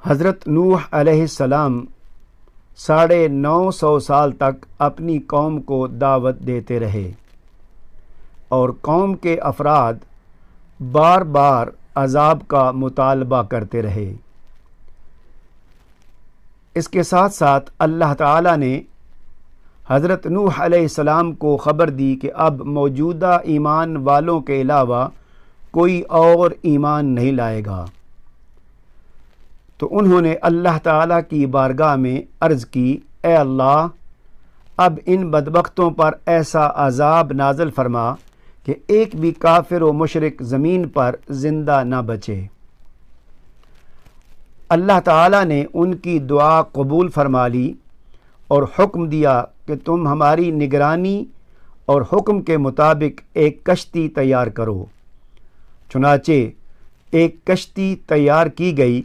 حضرت نوح علیہ السلام 950 سال تک اپنی قوم کو دعوت دیتے رہے اور قوم کے افراد بار بار عذاب کا مطالبہ کرتے رہے۔ اس کے ساتھ ساتھ اللہ تعالیٰ نے حضرت نوح علیہ السلام کو خبر دی کہ اب موجودہ ایمان والوں کے علاوہ کوئی اور ایمان نہیں لائے گا، تو انہوں نے اللہ تعالیٰ کی بارگاہ میں عرض کی، اے اللہ، اب ان بدبختوں پر ایسا عذاب نازل فرما کہ ایک بھی کافر و مشرک زمین پر زندہ نہ بچے۔ اللہ تعالیٰ نے ان کی دعا قبول فرما لی اور حکم دیا کہ تم ہماری نگرانی اور حکم کے مطابق ایک کشتی تیار کرو۔ چنانچہ ایک کشتی تیار کی گئی